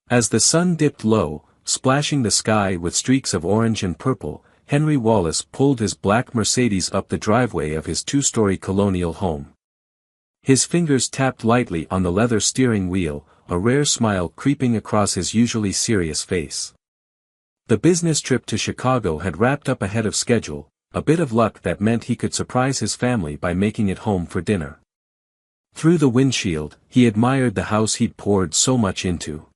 As the sun dipped low, splashing the sky with streaks of orange and purple, Henry Wallace pulled his black Mercedes up the driveway of his two-story colonial home. His fingers tapped lightly on the leather steering wheel, a rare smile creeping across his usually serious face. The business trip to Chicago had wrapped up ahead of schedule, a bit of luck that meant he could surprise his family by making it home for dinner. Through the windshield, he admired the house he'd poured so much into.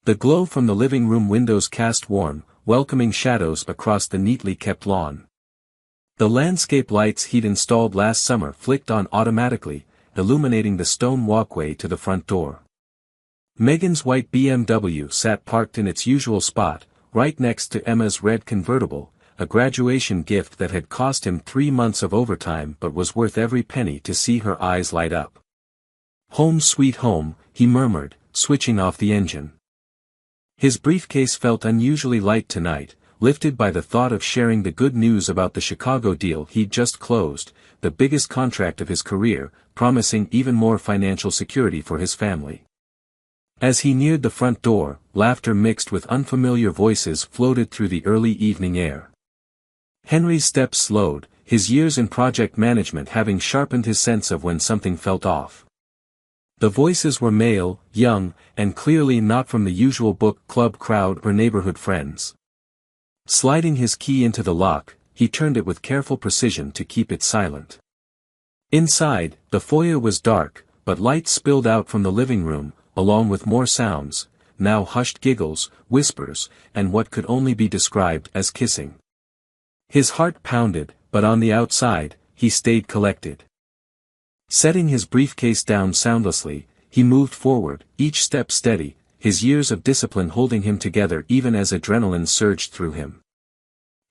The glow from the living room windows cast warm, welcoming shadows across the neatly kept lawn. The landscape lights he'd installed last summer flicked on automatically, illuminating the stone walkway to the front door. Megan's white BMW sat parked in its usual spot, right next to Emma's red convertible, a graduation gift that had cost him 3 months of overtime but was worth every penny to see her eyes light up. "Home sweet home," he murmured, switching off the engine. His briefcase felt unusually light tonight, lifted by the thought of sharing the good news about the Chicago deal he'd just closed, the biggest contract of his career, promising even more financial security for his family. As he neared the front door, laughter mixed with unfamiliar voices floated through the early evening air. Henry's steps slowed, his years in project management having sharpened his sense of when something felt off. The voices were male, young, and clearly not from the usual book club crowd or neighborhood friends. Sliding his key into the lock, he turned it with careful precision to keep it silent. Inside, the foyer was dark, but light spilled out from the living room, along with more sounds, now hushed giggles, whispers, and what could only be described as kissing. His heart pounded, but on the outside, he stayed collected. Setting his briefcase down soundlessly, he moved forward, each step steady, his years of discipline holding him together even as adrenaline surged through him.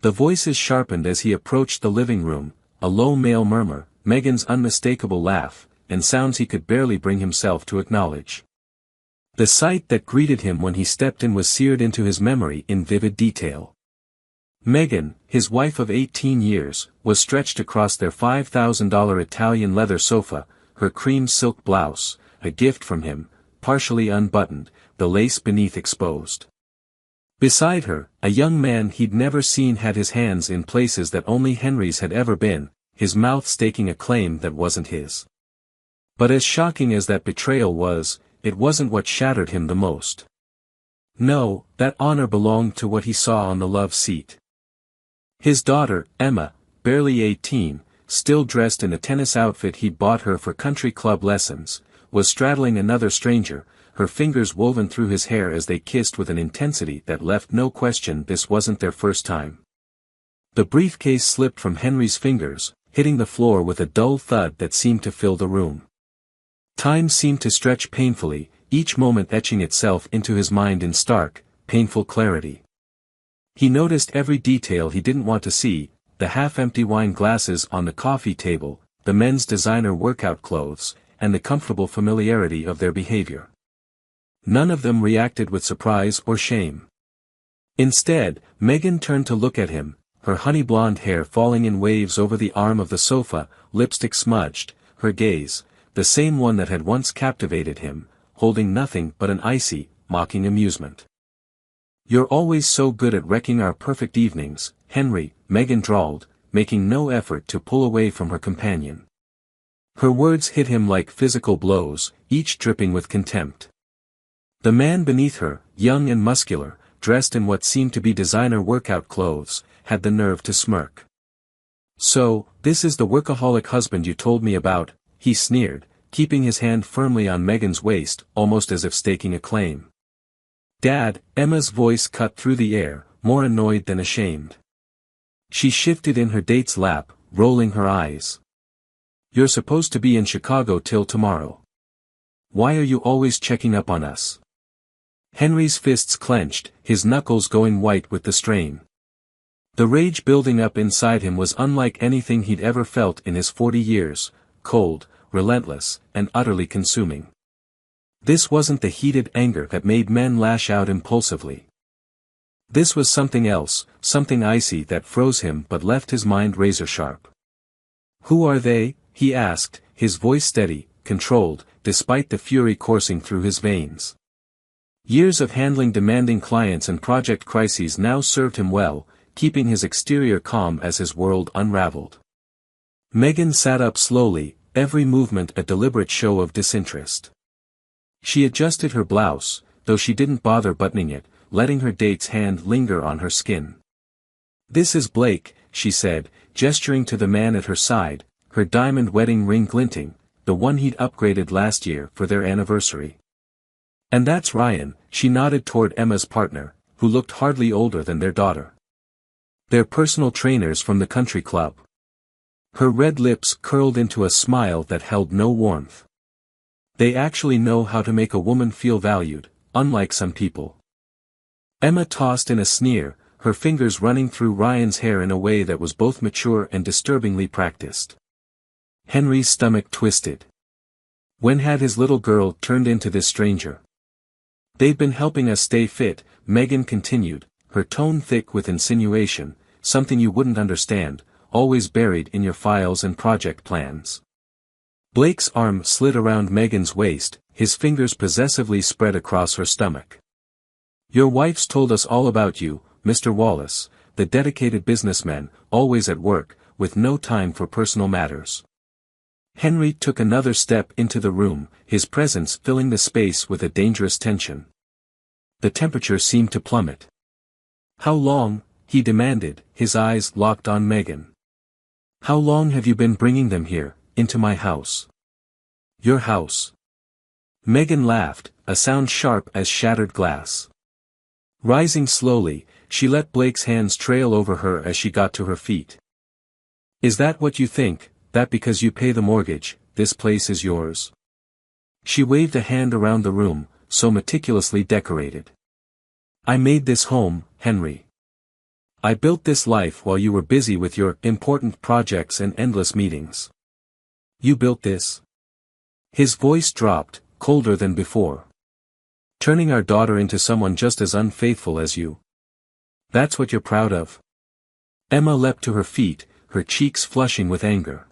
The voices sharpened as he approached the living room, a low male murmur, Megan's unmistakable laugh, and sounds he could barely bring himself to acknowledge. The sight that greeted him when he stepped in was seared into his memory in vivid detail. Megan, his wife of 18 years, was stretched across their $5,000 Italian leather sofa, her cream silk blouse, a gift from him, partially unbuttoned, the lace beneath exposed. Beside her, a young man he'd never seen had his hands in places that only Henry's had ever been, his mouth staking a claim that wasn't his. But as shocking as that betrayal was, it wasn't what shattered him the most. No, that honor belonged to what he saw on the love seat. His daughter, Emma, barely 18, still dressed in a tennis outfit he'd bought her for country club lessons, was straddling another stranger, her fingers woven through his hair as they kissed with an intensity that left no question this wasn't their first time. The briefcase slipped from Henry's fingers, hitting the floor with a dull thud that seemed to fill the room. Time seemed to stretch painfully, each moment etching itself into his mind in stark, painful clarity. He noticed every detail he didn't want to see, the half-empty wine glasses on the coffee table, the men's designer workout clothes, and the comfortable familiarity of their behavior. None of them reacted with surprise or shame. Instead, Megan turned to look at him, her honey blonde hair falling in waves over the arm of the sofa, lipstick smudged, her gaze, the same one that had once captivated him, holding nothing but an icy, mocking amusement. "You're always so good at wrecking our perfect evenings, Henry," Megan drawled, making no effort to pull away from her companion. Her words hit him like physical blows, each dripping with contempt. The man beneath her, young and muscular, dressed in what seemed to be designer workout clothes, had the nerve to smirk. "So, this is the workaholic husband you told me about," he sneered, keeping his hand firmly on Megan's waist, almost as if staking a claim. "Dad," Emma's voice cut through the air, more annoyed than ashamed. She shifted in her date's lap, rolling her eyes. "You're supposed to be in Chicago till tomorrow. Why are you always checking up on us?" Henry's fists clenched, his knuckles going white with the strain. The rage building up inside him was unlike anything he'd ever felt in his 40 years, cold, relentless, and utterly consuming. This wasn't the heated anger that made men lash out impulsively. This was something else, something icy that froze him but left his mind razor-sharp. "Who are they?" he asked, his voice steady, controlled, despite the fury coursing through his veins. Years of handling demanding clients and project crises now served him well, keeping his exterior calm as his world unraveled. Megan sat up slowly, every movement a deliberate show of disinterest. She adjusted her blouse, though she didn't bother buttoning it, letting her date's hand linger on her skin. "This is Blake," she said, gesturing to the man at her side, her diamond wedding ring glinting, the one he'd upgraded last year for their anniversary. "And that's Ryan," she nodded toward Emma's partner, who looked hardly older than their daughter. "They're personal trainers from the country club." Her red lips curled into a smile that held no warmth. "They actually know how to make a woman feel valued, unlike some people." Emma tossed in a sneer, her fingers running through Ryan's hair in a way that was both mature and disturbingly practiced. Henry's stomach twisted. When had his little girl turned into this stranger? "They've been helping us stay fit," Megan continued, her tone thick with insinuation, "something you wouldn't understand, always buried in your files and project plans." Blake's arm slid around Megan's waist, his fingers possessively spread across her stomach. "Your wife's told us all about you, Mr. Wallace, the dedicated businessman, always at work, with no time for personal matters." Henry took another step into the room, his presence filling the space with a dangerous tension. The temperature seemed to plummet. "How long?" he demanded, his eyes locked on Megan. "How long have you been bringing them here, into my house?" "Your house?" Megan laughed, a sound sharp as shattered glass. Rising slowly, she let Blake's hands trail over her as she got to her feet. "Is that what you think, that because you pay the mortgage, this place is yours?" She waved a hand around the room, so meticulously decorated. "I made this home, Henry. I built this life while you were busy with your important projects and endless meetings. You built this?" His voice dropped, colder than before. "Turning our daughter into someone just as unfaithful as you. That's what you're proud of?" Emma leapt to her feet, her cheeks flushing with anger.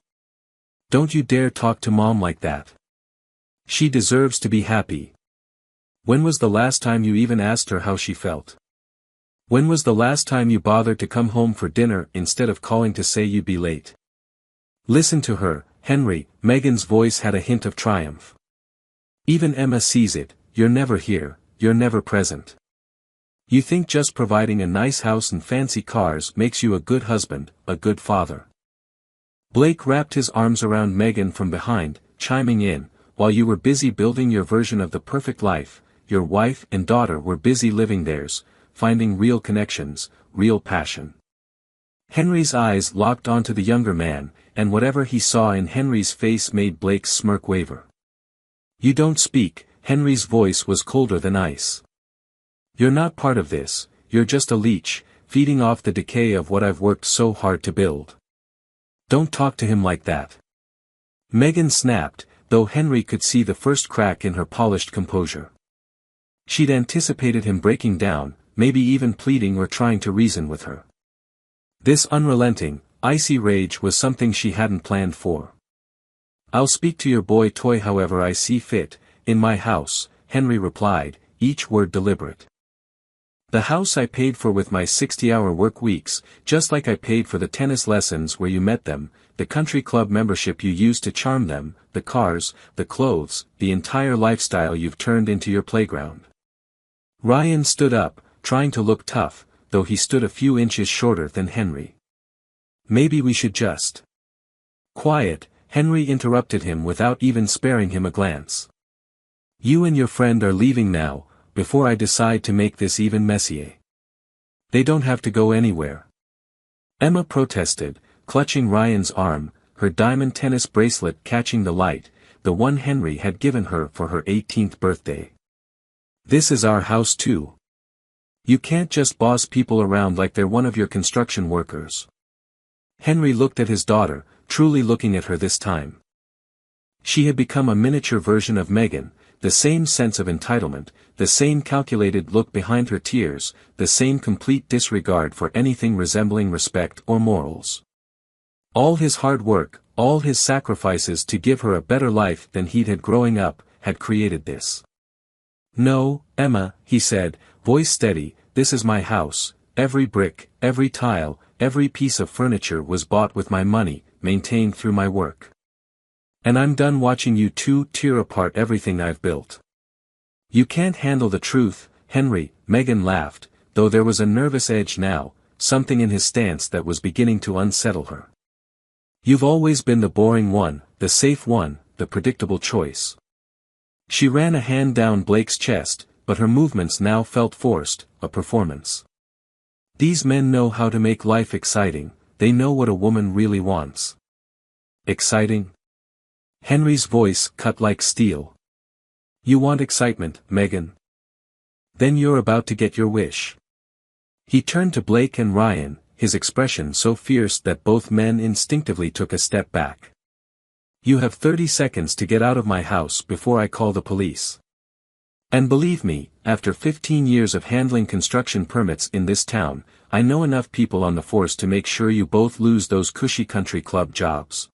"Don't you dare talk to Mom like that. She deserves to be happy. When was the last time you even asked her how she felt? When was the last time you bothered to come home for dinner instead of calling to say you'd be late?" "Listen to her, Henry," Megan's voice had a hint of triumph. "Even Emma sees it, you're never here, you're never present. You think just providing a nice house and fancy cars makes you a good husband, a good father." Blake wrapped his arms around Megan from behind, chiming in, "While you were busy building your version of the perfect life, your wife and daughter were busy living theirs, finding real connections, real passion." Henry's eyes locked onto the younger man, and whatever he saw in Henry's face made Blake's smirk waver. "You don't speak," Henry's voice was colder than ice. "You're not part of this, you're just a leech, feeding off the decay of what I've worked so hard to build. Don't talk to him like that." Megan snapped, though Henry could see the first crack in her polished composure. She'd anticipated him breaking down, maybe even pleading or trying to reason with her. This unrelenting, icy rage was something she hadn't planned for. "I'll speak to your boy toy however I see fit, in my house," Henry replied, each word deliberate. "The house I paid for with my 60-hour work weeks, just like I paid for the tennis lessons where you met them, the country club membership you used to charm them, the cars, the clothes, the entire lifestyle you've turned into your playground." Ryan stood up, trying to look tough, though he stood a few inches shorter than Henry. "Maybe we should just—" "Quiet," Henry interrupted him without even sparing him a glance. "You and your friend are leaving now, before I decide to make this even messier. They don't have to go anywhere." Emma protested, clutching Ryan's arm, her diamond tennis bracelet catching the light, the one Henry had given her for her 18th birthday. "This is our house too. You can't just boss people around like they're one of your construction workers." Henry looked at his daughter, truly looking at her this time. She had become a miniature version of Megan, the same sense of entitlement, the same calculated look behind her tears, the same complete disregard for anything resembling respect or morals. All his hard work, all his sacrifices to give her a better life than he'd had growing up, had created this. No, Emma, he said, voice steady, this is my house, every brick, every tile, every piece of furniture was bought with my money, maintained through my work. And I'm done watching you two tear apart everything I've built. You can't handle the truth, Henry, Megan laughed, though there was a nervous edge now, something in his stance that was beginning to unsettle her. You've always been the boring one, the safe one, the predictable choice. She ran a hand down Blake's chest, but her movements now felt forced, a performance. These men know how to make life exciting, they know what a woman really wants. Exciting? Henry's voice cut like steel. You want excitement, Megan? Then you're about to get your wish. He turned to Blake and Ryan, his expression so fierce that both men instinctively took a step back. You have 30 seconds to get out of my house before I call the police. And believe me, after 15 years of handling construction permits in this town, I know enough people on the force to make sure you both lose those cushy country club jobs.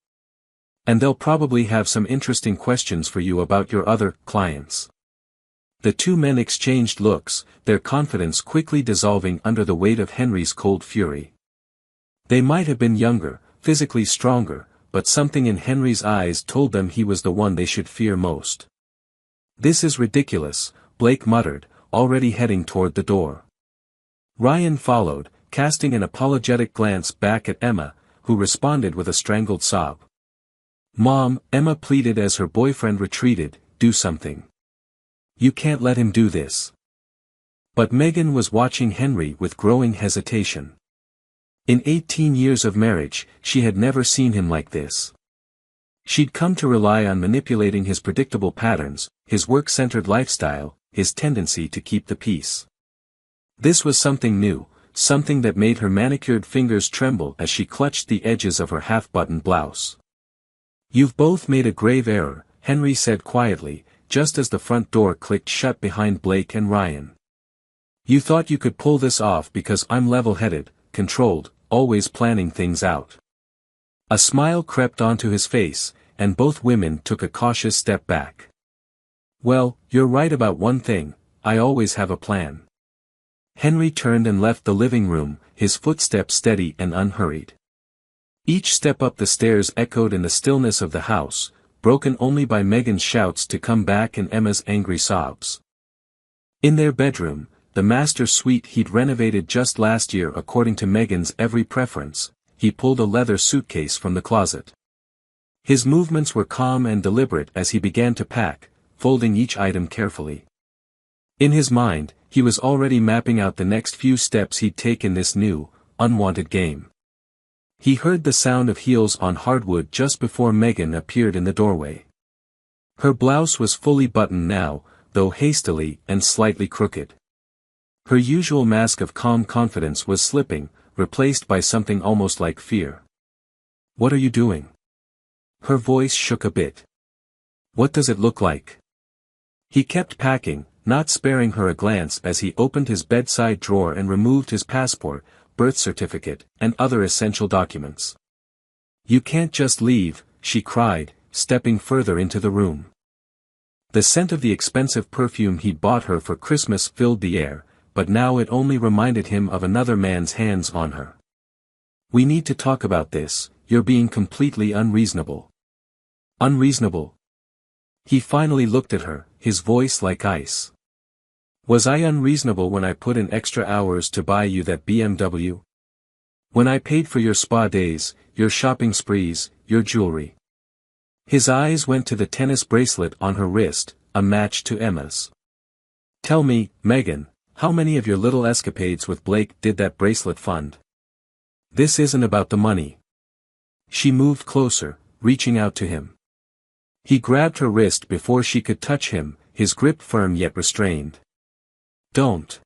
And they'll probably have some interesting questions for you about your other clients. The two men exchanged looks, their confidence quickly dissolving under the weight of Henry's cold fury. They might have been younger, physically stronger, but something in Henry's eyes told them he was the one they should fear most. This is ridiculous, Blake muttered, already heading toward the door. Ryan followed, casting an apologetic glance back at Emma, who responded with a strangled sob. Mom, Emma pleaded as her boyfriend retreated, do something. You can't let him do this. But Megan was watching Henry with growing hesitation. In 18 years of marriage, she had never seen him like this. She'd come to rely on manipulating his predictable patterns, his work-centered lifestyle, his tendency to keep the peace. This was something new, something that made her manicured fingers tremble as she clutched the edges of her half-buttoned blouse. You've both made a grave error, Henry said quietly, just as the front door clicked shut behind Blake and Ryan. You thought you could pull this off because I'm level-headed, controlled, always planning things out. A smile crept onto his face, and both women took a cautious step back. Well, you're right about one thing, I always have a plan. Henry turned and left the living room, his footsteps steady and unhurried. Each step up the stairs echoed in the stillness of the house, broken only by Megan's shouts to come back and Emma's angry sobs. In their bedroom, the master suite he'd renovated just last year according to Megan's every preference, he pulled a leather suitcase from the closet. His movements were calm and deliberate as he began to pack, folding each item carefully. In his mind, he was already mapping out the next few steps he'd take in this new, unwanted game. He heard the sound of heels on hardwood just before Megan appeared in the doorway. Her blouse was fully buttoned now, though hastily and slightly crooked. Her usual mask of calm confidence was slipping, replaced by something almost like fear. What are you doing? Her voice shook a bit. What does it look like? He kept packing, not sparing her a glance as he opened his bedside drawer and removed his passport, birth certificate, and other essential documents. You can't just leave, she cried, stepping further into the room. The scent of the expensive perfume he'd bought her for Christmas filled the air, but now it only reminded him of another man's hands on her. We need to talk about this, you're being completely unreasonable. Unreasonable? He finally looked at her, his voice like ice. Was I unreasonable when I put in extra hours to buy you that BMW? When I paid for your spa days, your shopping sprees, your jewelry? His eyes went to the tennis bracelet on her wrist, a match to Emma's. Tell me, Megan, how many of your little escapades with Blake did that bracelet fund? This isn't about the money. She moved closer, reaching out to him. He grabbed her wrist before she could touch him, his grip firm yet restrained. Don't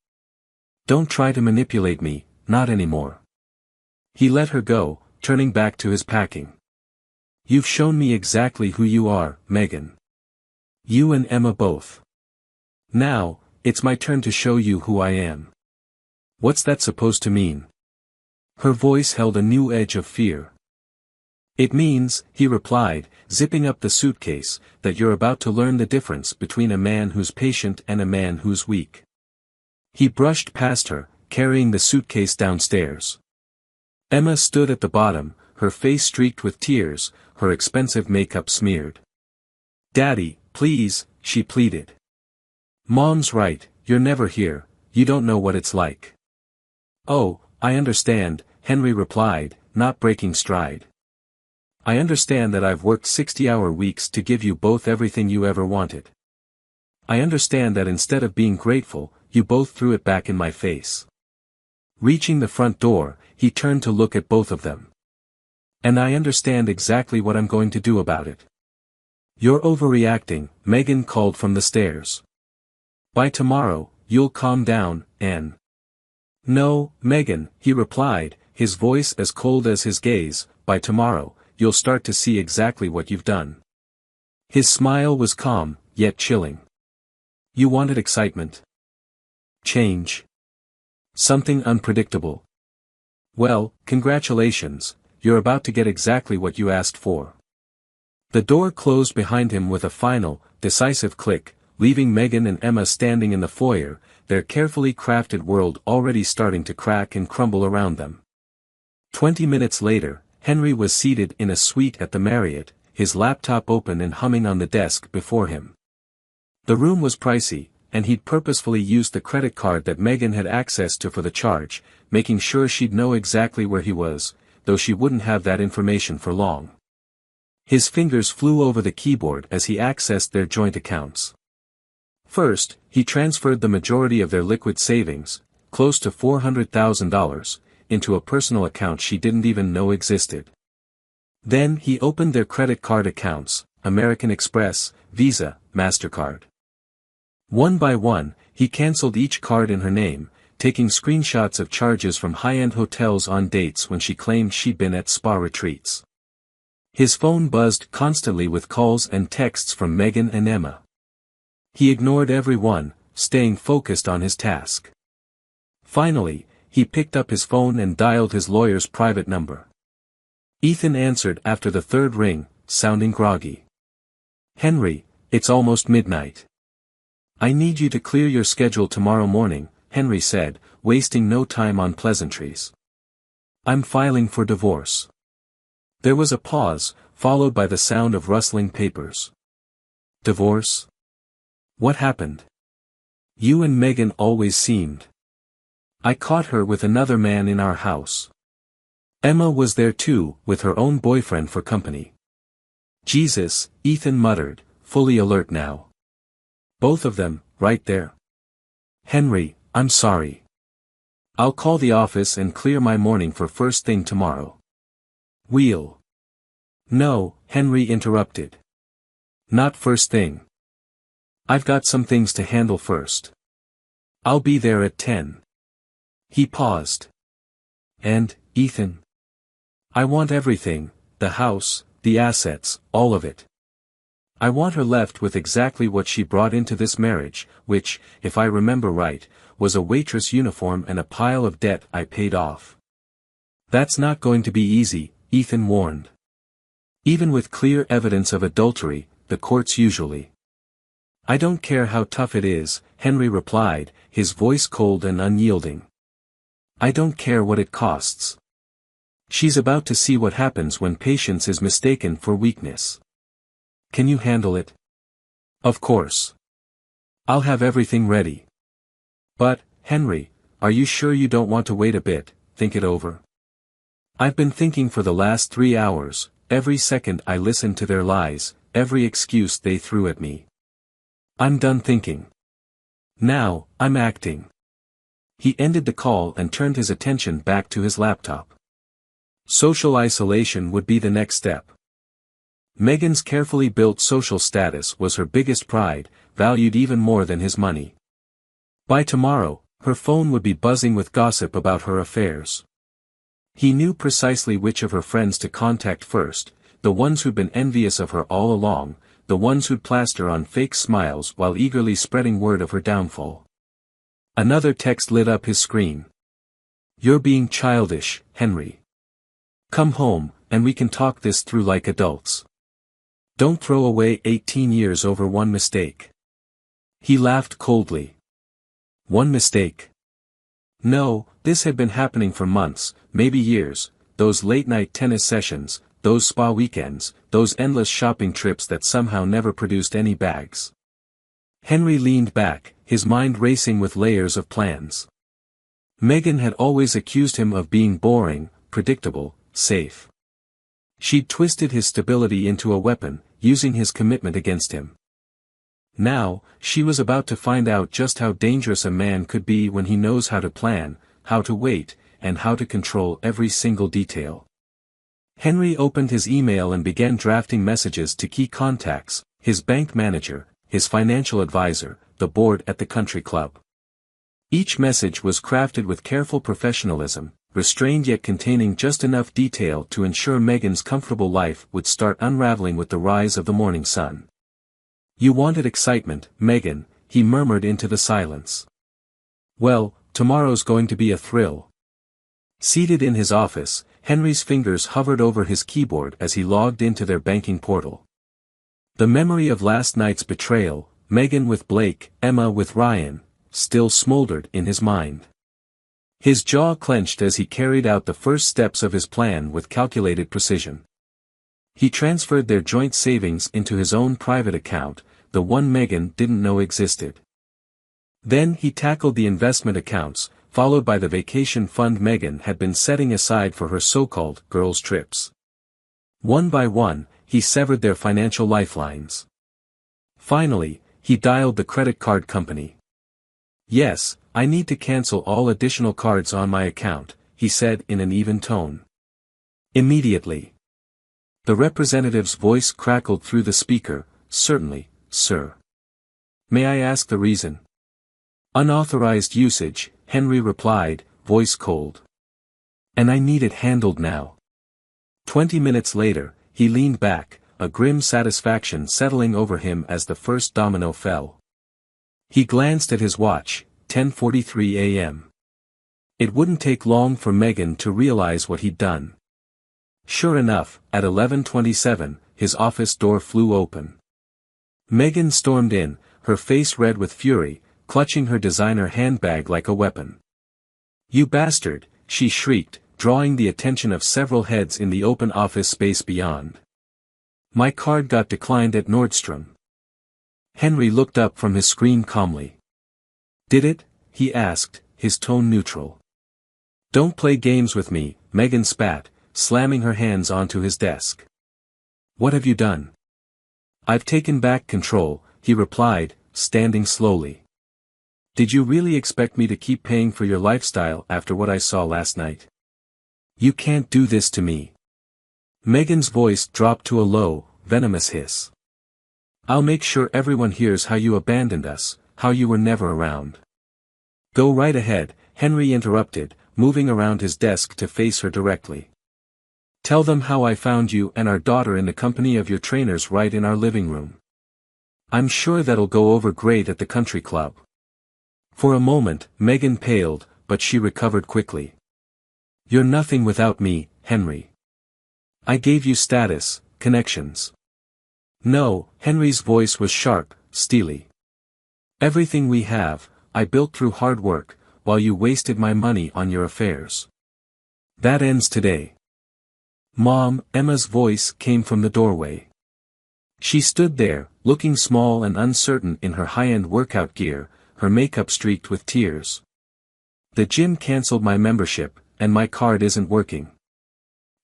try to manipulate me, not anymore. He let her go, turning back to his packing. You've shown me exactly who you are, Megan. You and Emma both. Now, it's my turn to show you who I am. What's that supposed to mean? Her voice held a new edge of fear. It means, he replied, zipping up the suitcase, that you're about to learn the difference between a man who's patient and a man who's weak. He brushed past her, carrying the suitcase downstairs. Emma stood at the bottom, her face streaked with tears, her expensive makeup smeared. "Daddy, please," she pleaded. "Mom's right, you're never here, you don't know what it's like." "Oh, I understand," Henry replied, not breaking stride. "I understand that I've worked 60-hour weeks to give you both everything you ever wanted. I understand that instead of being grateful, you both threw it back in my face." Reaching the front door, he turned to look at both of them. "And I understand exactly what I'm going to do about it." "You're overreacting," Megan called from the stairs. "By tomorrow, you'll calm down, Anne." "No, Megan," he replied, his voice as cold as his gaze, "by tomorrow, you'll start to see exactly what you've done." His smile was calm, yet chilling. "You wanted excitement. Change. Something unpredictable. Well, congratulations, you're about to get exactly what you asked for." The door closed behind him with a final, decisive click, leaving Megan and Emma standing in the foyer, their carefully crafted world already starting to crack and crumble around them. 20 minutes later, Henry was seated in a suite at the Marriott, his laptop open and humming on the desk before him. The room was pricey, and he'd purposefully used the credit card that Megan had access to for the charge, making sure she'd know exactly where he was, though she wouldn't have that information for long. His fingers flew over the keyboard as he accessed their joint accounts. First, he transferred the majority of their liquid savings, close to $400,000, into a personal account she didn't even know existed. Then he opened their credit card accounts, American Express, Visa, MasterCard. One by one, he canceled each card in her name, taking screenshots of charges from high-end hotels on dates when she claimed she'd been at spa retreats. His phone buzzed constantly with calls and texts from Megan and Emma. He ignored every one, staying focused on his task. Finally, he picked up his phone and dialed his lawyer's private number. Ethan answered after the third ring, sounding groggy. "Henry, it's almost midnight. I need you to clear your schedule tomorrow morning," Henry said, wasting no time on pleasantries. "I'm filing for divorce." There was a pause, followed by the sound of rustling papers. "Divorce? What happened? You and Megan always seemed. I caught her with another man in our house." Emma was there too, with her own boyfriend for company. "Jesus," Ethan muttered, fully alert now. "Both of them, right there." "Henry, I'm sorry. I'll call the office and clear my morning for first thing tomorrow." "We'll." "No," Henry interrupted. "Not first thing. I've got some things to handle first. I'll be there at 10. He paused. "And, Ethan? I want everything, the house, the assets, all of it. I want her left with exactly what she brought into this marriage, which, if I remember right, was a waitress uniform and a pile of debt I paid off." "That's not going to be easy," Ethan warned. "Even with clear evidence of adultery, the courts usually." "I don't care how tough it is," Henry replied, his voice cold and unyielding. "I don't care what it costs. She's about to see what happens when patience is mistaken for weakness. Can you handle it?" "Of course. I'll have everything ready." "But, Henry, are you sure you don't want to wait a bit, think it over?" "I've been thinking for the last 3 hours, every second I listened to their lies, every excuse they threw at me. I'm done thinking. Now, I'm acting." He ended the call and turned his attention back to his laptop. Social isolation would be the next step. Megan's carefully built social status was her biggest pride, valued even more than his money. By tomorrow, her phone would be buzzing with gossip about her affairs. He knew precisely which of her friends to contact first, the ones who'd been envious of her all along, the ones who'd plaster on fake smiles while eagerly spreading word of her downfall. Another text lit up his screen. "You're being childish, Henry. Come home, and we can talk this through like adults. Don't throw away 18 years over one mistake." He laughed coldly. "One mistake? No, this had been happening for months, maybe years, those late-night tennis sessions, those spa weekends, those endless shopping trips that somehow never produced any bags." Henry leaned back, his mind racing with layers of plans. Megan had always accused him of being boring, predictable, safe. She'd twisted his stability into a weapon, using his commitment against him. Now, she was about to find out just how dangerous a man could be when he knows how to plan, how to wait, and how to control every single detail. Henry opened his email and began drafting messages to key contacts, his bank manager, his financial advisor, the board at the country club. Each message was crafted with careful professionalism, restrained yet containing just enough detail to ensure Megan's comfortable life would start unraveling with the rise of the morning sun. "You wanted excitement, Megan," he murmured into the silence. "Well, tomorrow's going to be a thrill." Seated in his office, Henry's fingers hovered over his keyboard as he logged into their banking portal. The memory of last night's betrayal, Megan with Blake, Emma with Ryan, still smoldered in his mind. His jaw clenched as he carried out the first steps of his plan with calculated precision. He transferred their joint savings into his own private account, the one Megan didn't know existed. Then he tackled the investment accounts, followed by the vacation fund Megan had been setting aside for her so-called girls' trips. One by one, he severed their financial lifelines. Finally, he dialed the credit card company. "Yes, I need to cancel all additional cards on my account," he said in an even tone. "Immediately." The representative's voice crackled through the speaker, "Certainly, sir. May I ask the reason?" "Unauthorized usage," Henry replied, voice cold. "And I need it handled now." 20 minutes later, he leaned back, a grim satisfaction settling over him as the first domino fell. He glanced at his watch, 10:43 a.m. It wouldn't take long for Megan to realize what he'd done. Sure enough, at 11:27, his office door flew open. Megan stormed in, her face red with fury, clutching her designer handbag like a weapon. "You bastard," she shrieked, drawing the attention of several heads in the open office space beyond. "My card got declined at Nordstrom." Henry looked up from his screen calmly. "Did it?" he asked, his tone neutral. "Don't play games with me," Megan spat, slamming her hands onto his desk. "What have you done?" "I've taken back control," he replied, standing slowly. "Did you really expect me to keep paying for your lifestyle after what I saw last night? You can't do this to me." Megan's voice dropped to a low, venomous hiss. "I'll make sure everyone hears how you abandoned us, how you were never around." "Go right ahead," Henry interrupted, moving around his desk to face her directly. "Tell them how I found you and our daughter in the company of your trainers right in our living room. I'm sure that'll go over great at the country club." For a moment, Megan paled, but she recovered quickly. "You're nothing without me, Henry. I gave you status, connections." "No," Henry's voice was sharp, steely. "Everything we have, I built through hard work, while you wasted my money on your affairs. That ends today." "Mom," Emma's voice came from the doorway. She stood there, looking small and uncertain in her high-end workout gear, her makeup streaked with tears. "The gym cancelled my membership, and my card isn't working."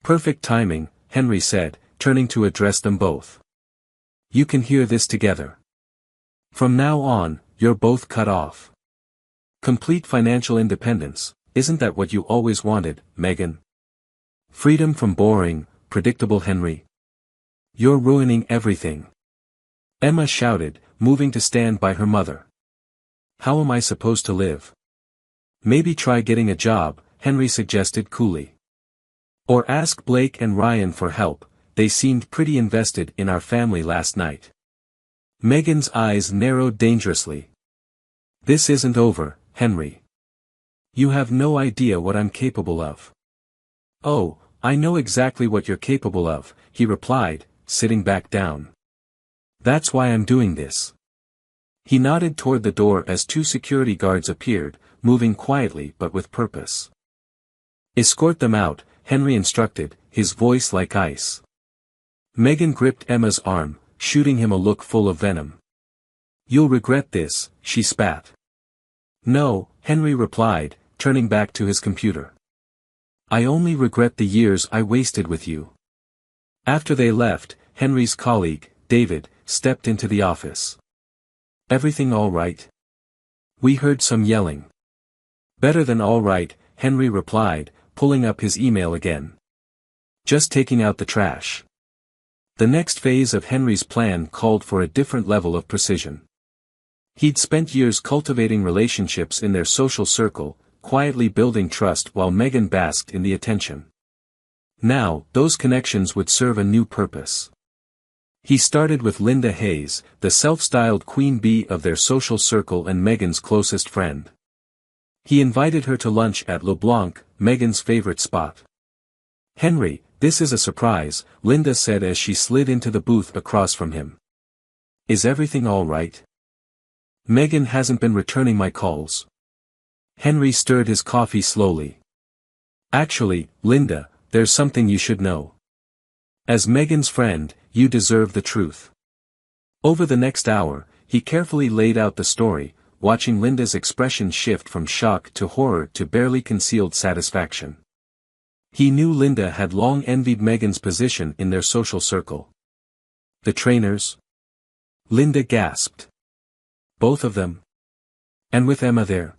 "Perfect timing," Henry said, turning to address them both. "You can hear this together. From now on, you're both cut off. Complete financial independence, isn't that what you always wanted, Megan? Freedom from boring, predictable Henry. You're ruining everything." Emma shouted, moving to stand by her mother. "How am I supposed to live?" "Maybe try getting a job," Henry suggested coolly. "Or ask Blake and Ryan for help, they seemed pretty invested in our family last night." Megan's eyes narrowed dangerously. "This isn't over, Henry. You have no idea what I'm capable of." "Oh, I know exactly what you're capable of, he replied, sitting back down. That's why I'm doing this. He nodded toward the door as two security guards appeared, moving quietly but with purpose. Escort them out, Henry instructed, his voice like ice. Megan gripped Emma's arm, shooting him a look full of venom. You'll regret this, she spat. No, Henry replied, turning back to his computer. I only regret the years I wasted with you. After they left, Henry's colleague, David, stepped into the office. Everything all right? We heard some yelling. Better than all right, Henry replied, pulling up his email again. Just taking out the trash. The next phase of Henry's plan called for a different level of precision. He'd spent years cultivating relationships in their social circle, quietly building trust while Megan basked in the attention. Now, those connections would serve a new purpose. He started with Linda Hayes, the self-styled queen bee of their social circle and Megan's closest friend. He invited her to lunch at LeBlanc, Megan's favorite spot. Henry, this is a surprise, Linda said as she slid into the booth across from him. Is everything all right? Megan hasn't been returning my calls. Henry stirred his coffee slowly. Actually, Linda, there's something you should know. As Megan's friend, you deserve the truth. Over the next hour, he carefully laid out the story, watching Linda's expression shift from shock to horror to barely concealed satisfaction. He knew Linda had long envied Megan's position in their social circle. The trainers? Linda gasped. Both of them? And with Emma there?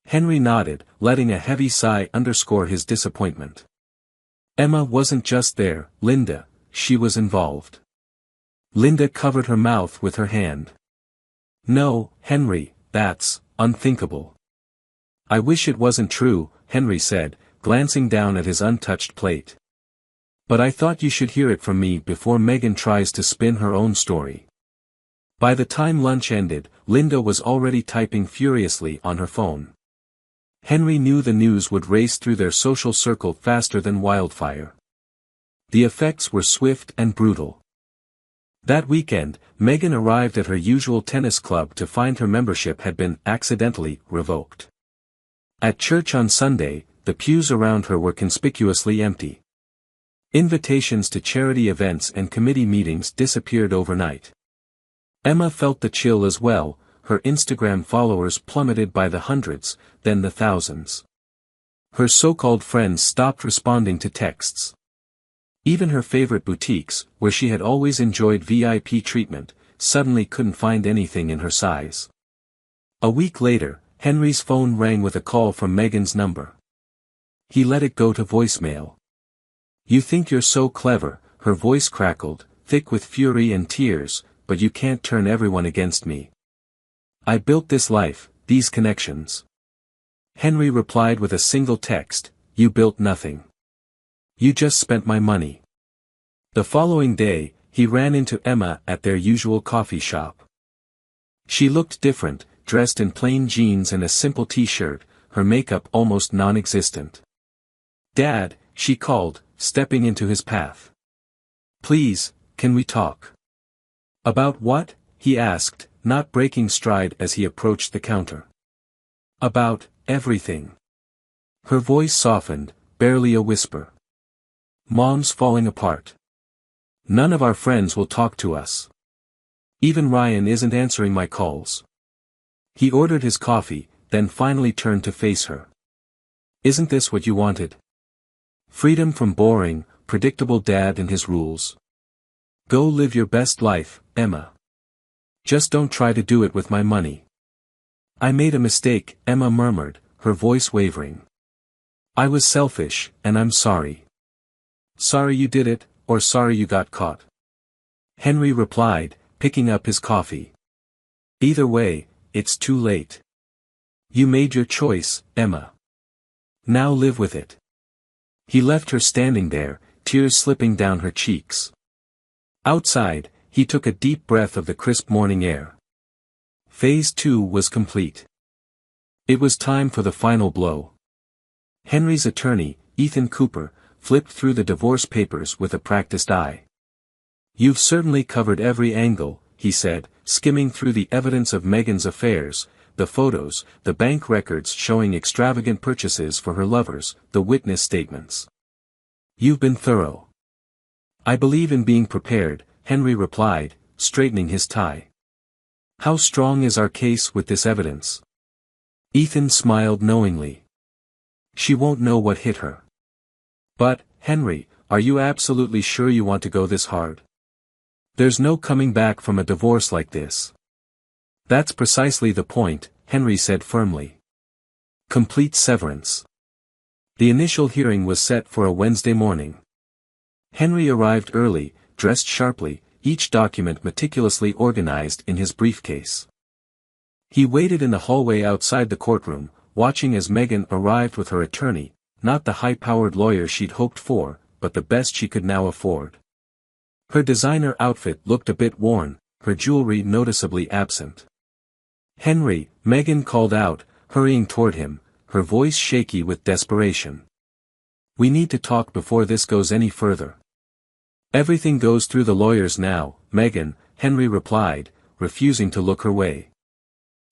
Henry nodded, letting a heavy sigh underscore his disappointment. Emma wasn't just there, Linda, she was involved. Linda covered her mouth with her hand. No, Henry, that's unthinkable. I wish it wasn't true, Henry said, glancing down at his untouched plate. But I thought you should hear it from me before Megan tries to spin her own story. By the time lunch ended, Linda was already typing furiously on her phone. Henry knew the news would race through their social circle faster than wildfire. The effects were swift and brutal. That weekend, Megan arrived at her usual tennis club to find her membership had been accidentally revoked. At church on Sunday, the pews around her were conspicuously empty. Invitations to charity events and committee meetings disappeared overnight. Emma felt the chill as well, her Instagram followers plummeted by the hundreds, then the thousands. Her so-called friends stopped responding to texts. Even her favorite boutiques, where she had always enjoyed VIP treatment, suddenly couldn't find anything in her size. A week later, Henry's phone rang with a call from Megan's number. He let it go to voicemail. You think you're so clever, her voice crackled, thick with fury and tears, but you can't turn everyone against me. I built this life, these connections. Henry replied with a single text, you built nothing. You just spent my money. The following day, he ran into Emma at their usual coffee shop. She looked different, dressed in plain jeans and a simple t-shirt, her makeup almost non-existent. Dad, she called, stepping into his path. Please, can we talk? About what? He asked, not breaking stride as he approached the counter. About everything. Her voice softened, barely a whisper. Mom's falling apart. None of our friends will talk to us. Even Ryan isn't answering my calls. He ordered his coffee, then finally turned to face her. Isn't this what you wanted? Freedom from boring, predictable dad and his rules. Go live your best life, Emma. Just don't try to do it with my money. I made a mistake, Emma murmured, her voice wavering. I was selfish, and I'm sorry. Sorry you did it, or sorry you got caught? Henry replied, picking up his coffee. Either way, it's too late. You made your choice, Emma. Now live with it. He left her standing there, tears slipping down her cheeks. Outside, he took a deep breath of the crisp morning air. Phase 2 was complete. It was time for the final blow. Henry's attorney, Ethan Cooper, flipped through the divorce papers with a practiced eye. "You've certainly covered every angle," he said, skimming through the evidence of Megan's affairs, the photos, the bank records showing extravagant purchases for her lovers, the witness statements. "You've been thorough." "I believe in being prepared," Henry replied, straightening his tie. "How strong is our case with this evidence?" Ethan smiled knowingly. "She won't know what hit her." "But, Henry, are you absolutely sure you want to go this hard? There's no coming back from a divorce like this." "That's precisely the point," Henry said firmly. "Complete severance." The initial hearing was set for a Wednesday morning. Henry arrived early, dressed sharply, each document meticulously organized in his briefcase. He waited in the hallway outside the courtroom, watching as Megan arrived with her attorney, not the high-powered lawyer she'd hoped for, but the best she could now afford. Her designer outfit looked a bit worn, her jewelry noticeably absent. "Henry," Megan called out, hurrying toward him, her voice shaky with desperation. "We need to talk before this goes any further." "Everything goes through the lawyers now, Megan," Henry replied, refusing to look her way.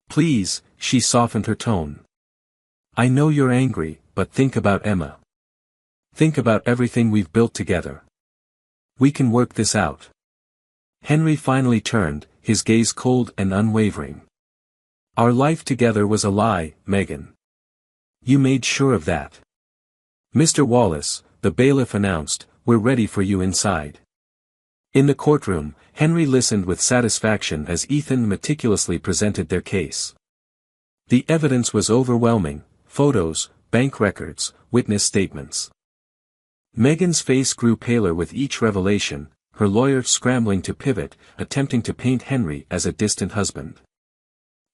"Please," she softened her tone. "I know you're angry, but think about Emma. Think about everything we've built together. We can work this out." Henry finally turned, his gaze cold and unwavering. "Our life together was a lie, Megan. You made sure of that." "Mr. Wallace," the bailiff announced, "we're ready for you inside." In the courtroom, Henry listened with satisfaction as Ethan meticulously presented their case. The evidence was overwhelming: photos, bank records, witness statements. Megan's face grew paler with each revelation, her lawyer scrambling to pivot, attempting to paint Henry as a distant husband.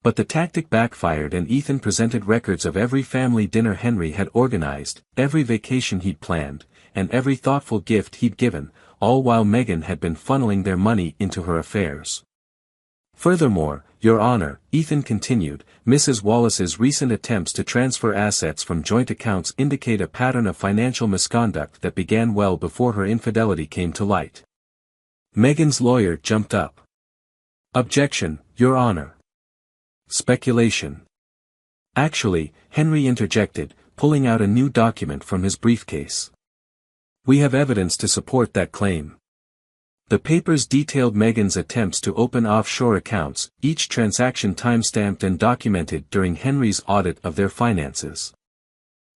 But the tactic backfired and Ethan presented records of every family dinner Henry had organized, every vacation he'd planned, and every thoughtful gift he'd given, all while Megan had been funneling their money into her affairs. "Furthermore, Your Honor," Ethan continued, "Mrs. Wallace's recent attempts to transfer assets from joint accounts indicate a pattern of financial misconduct that began well before her infidelity came to light." Megan's lawyer jumped up. "Objection, Your Honor. Speculation." "Actually," Henry interjected, pulling out a new document from his briefcase. "We have evidence to support that claim." The papers detailed Megan's attempts to open offshore accounts, each transaction time-stamped and documented during Henry's audit of their finances.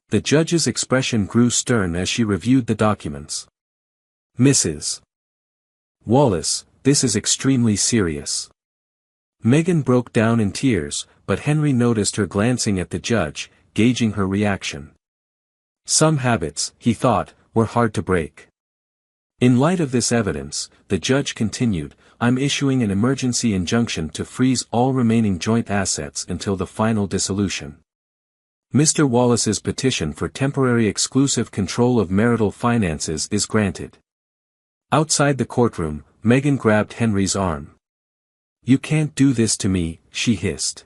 The judge's expression grew stern as she reviewed the documents. "Mrs. Wallace, this is extremely serious." Megan broke down in tears, but Henry noticed her glancing at the judge, gauging her reaction. Some habits, he thought, were hard to break. "In light of this evidence," the judge continued, "I'm issuing an emergency injunction to freeze all remaining joint assets until the final dissolution. Mr. Wallace's petition for temporary exclusive control of marital finances is granted." Outside the courtroom, Megan grabbed Henry's arm. "You can't do this to me," she hissed.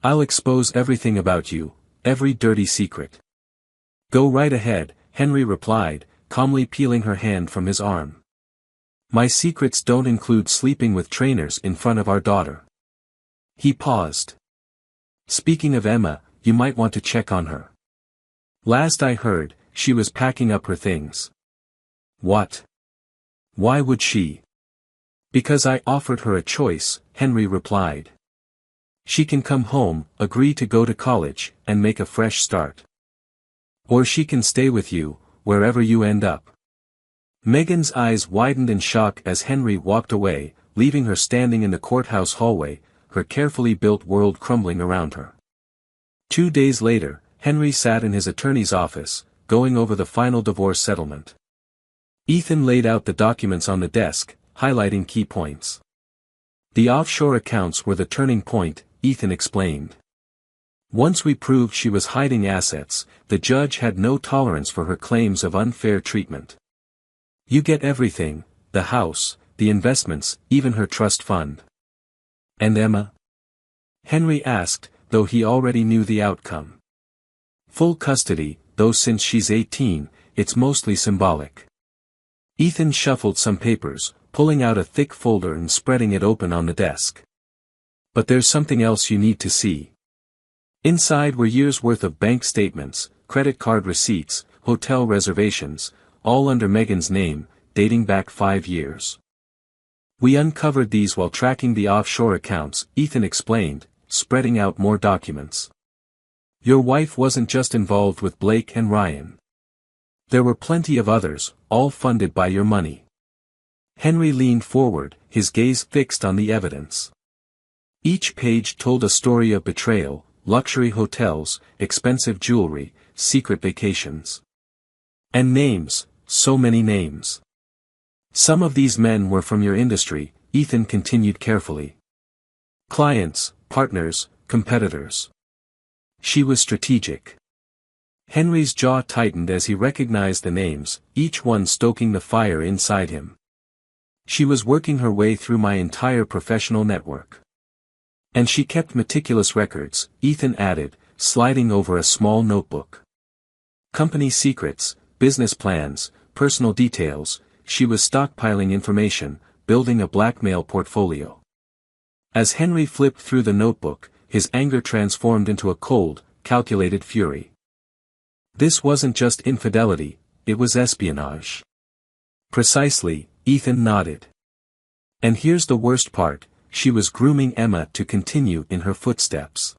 "I'll expose everything about you, every dirty secret." "Go right ahead," Henry replied, calmly peeling her hand from his arm. "My secrets don't include sleeping with trainers in front of our daughter." He paused. "Speaking of Emma, you might want to check on her. Last I heard, she was packing up her things." "What? Why would she?" "Because I offered her a choice," Henry replied. "She can come home, agree to go to college, and make a fresh start. Or she can stay with you, wherever you end up." Megan's eyes widened in shock as Henry walked away, leaving her standing in the courthouse hallway, her carefully built world crumbling around her. 2 days later, Henry sat in his attorney's office, going over the final divorce settlement. Ethan laid out the documents on the desk, highlighting key points. "The offshore accounts were the turning point," Ethan explained. "Once we proved she was hiding assets, the judge had no tolerance for her claims of unfair treatment. You get everything, the house, the investments, even her trust fund." "And Emma?" Henry asked, though he already knew the outcome. "Full custody, though since she's 18, it's mostly symbolic. Ethan shuffled some papers, pulling out a thick folder and spreading it open on the desk. But there's something else you need to see. Inside were years' worth of bank statements, credit card receipts, hotel reservations, all under Megan's name, dating back 5 years. We uncovered these while tracking the offshore accounts, Ethan explained, spreading out more documents. Your wife wasn't just involved with Blake and Ryan. There were plenty of others, all funded by your money. Henry leaned forward, his gaze fixed on the evidence. Each page told a story of betrayal, luxury hotels, expensive jewelry, secret vacations. And names, so many names. Some of these men were from your industry, Ethan continued carefully. Clients, partners, competitors. She was strategic. Henry's jaw tightened as he recognized the names, each one stoking the fire inside him. She was working her way through my entire professional network. And she kept meticulous records, Ethan added, sliding over a small notebook. Company secrets, business plans, personal details, she was stockpiling information, building a blackmail portfolio. As Henry flipped through the notebook, his anger transformed into a cold, calculated fury. This wasn't just infidelity, it was espionage. Precisely, Ethan nodded. And here's the worst part, she was grooming Emma to continue in her footsteps.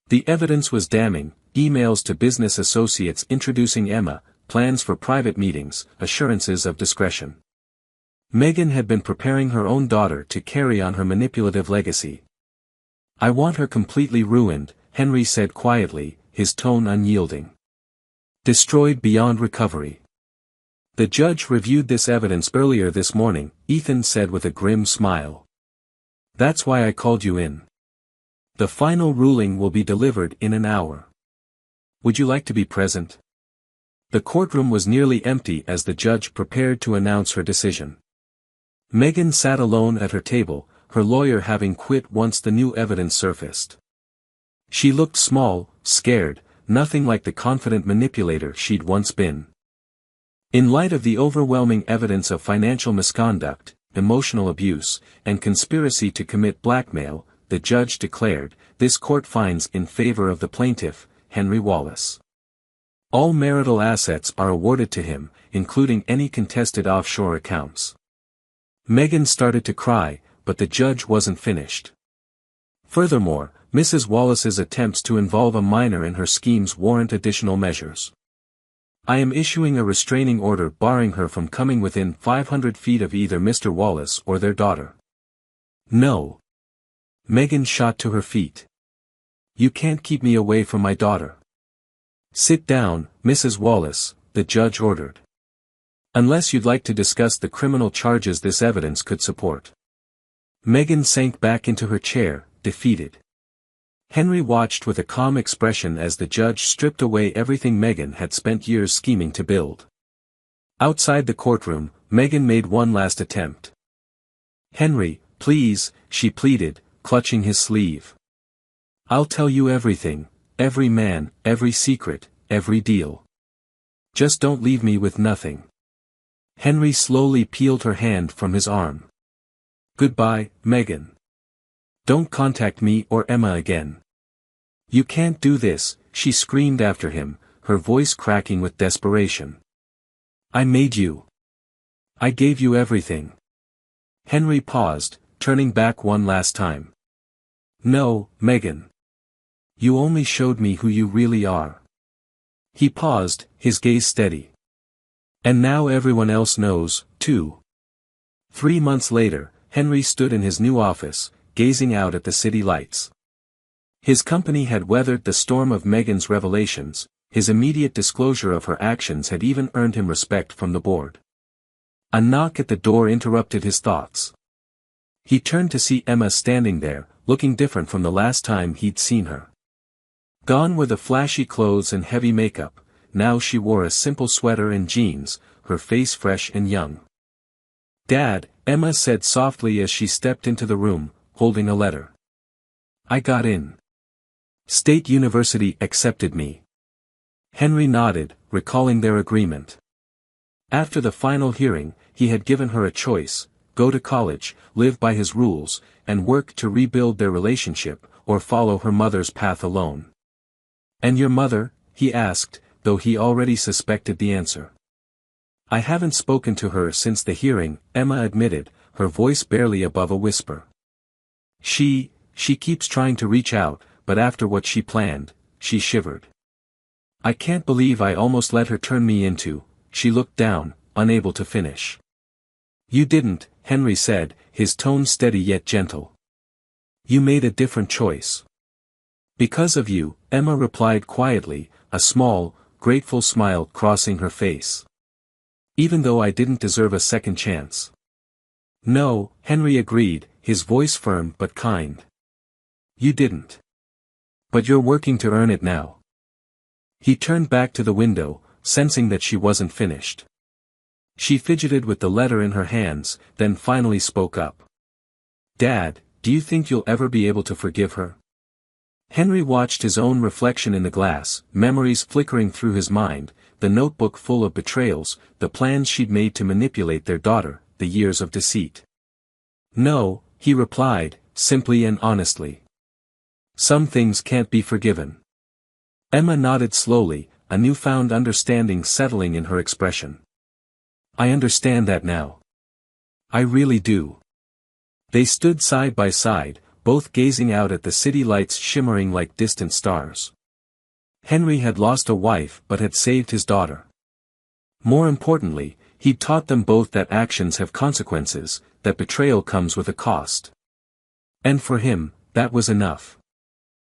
The evidence was damning, emails to business associates introducing Emma, plans for private meetings, assurances of discretion. Megan had been preparing her own daughter to carry on her manipulative legacy. I want her completely ruined, Henry said quietly, his tone unyielding. Destroyed beyond recovery. The judge reviewed this evidence earlier this morning, Ethan said with a grim smile. That's why I called you in. The final ruling will be delivered in an hour. Would you like to be present? The courtroom was nearly empty as the judge prepared to announce her decision. Megan sat alone at her table, her lawyer having quit once the new evidence surfaced. She looked small, scared, nothing like the confident manipulator she'd once been. In light of the overwhelming evidence of financial misconduct, emotional abuse, and conspiracy to commit blackmail, the judge declared, this court finds in favor of the plaintiff, Henry Wallace. All marital assets are awarded to him, including any contested offshore accounts. Megan started to cry, but the judge wasn't finished. Furthermore, Mrs. Wallace's attempts to involve a minor in her schemes warrant additional measures. I am issuing a restraining order barring her from coming within 500 feet of either Mr. Wallace or their daughter. No. Megan shot to her feet. You can't keep me away from my daughter. Sit down, Mrs. Wallace, the judge ordered. Unless you'd like to discuss the criminal charges this evidence could support. Megan sank back into her chair, defeated. Henry watched with a calm expression as the judge stripped away everything Megan had spent years scheming to build. Outside the courtroom, Megan made one last attempt. Henry, please, she pleaded, clutching his sleeve. I'll tell you everything, every man, every secret, every deal. Just don't leave me with nothing. Henry slowly peeled her hand from his arm. Goodbye, Megan. Don't contact me or Emma again. You can't do this, she screamed after him, her voice cracking with desperation. I made you. I gave you everything. Henry paused, turning back one last time. No, Megan. You only showed me who you really are. He paused, his gaze steady. And now everyone else knows, too. 3 months later, Henry stood in his new office, gazing out at the city lights. His company had weathered the storm of Megan's revelations, his immediate disclosure of her actions had even earned him respect from the board. A knock at the door interrupted his thoughts. He turned to see Emma standing there, looking different from the last time he'd seen her. Gone were the flashy clothes and heavy makeup, now she wore a simple sweater and jeans, her face fresh and young. Dad, Emma said softly as she stepped into the room, holding a letter. I got in. State University accepted me. Henry nodded, recalling their agreement. After the final hearing, he had given her a choice: go to college, live by his rules, and work to rebuild their relationship, or follow her mother's path alone. "And your mother?" he asked, though he already suspected the answer. "I haven't spoken to her since the hearing," Emma admitted, her voice barely above a whisper. She keeps trying to reach out, but after what she planned," she shivered. "I can't believe I almost let her turn me into," she looked down, unable to finish. "You didn't," Henry said, his tone steady yet gentle. "You made a different choice." "Because of you," Emma replied quietly, a small, grateful smile crossing her face. "Even though I didn't deserve a second chance." "No," Henry agreed, his voice firm but kind. "You didn't. But you're working to earn it now." He turned back to the window, sensing that she wasn't finished. She fidgeted with the letter in her hands, then finally spoke up. "Dad, do you think you'll ever be able to forgive her?" Henry watched his own reflection in the glass, memories flickering through his mind, the notebook full of betrayals, the plans she'd made to manipulate their daughter, the years of deceit. "No," he replied, simply and honestly. "Some things can't be forgiven." Emma nodded slowly, a newfound understanding settling in her expression. "I understand that now. I really do." They stood side by side, both gazing out at the city lights shimmering like distant stars. Henry had lost a wife but had saved his daughter. More importantly, he'd taught them both that actions have consequences, that betrayal comes with a cost. And for him, that was enough.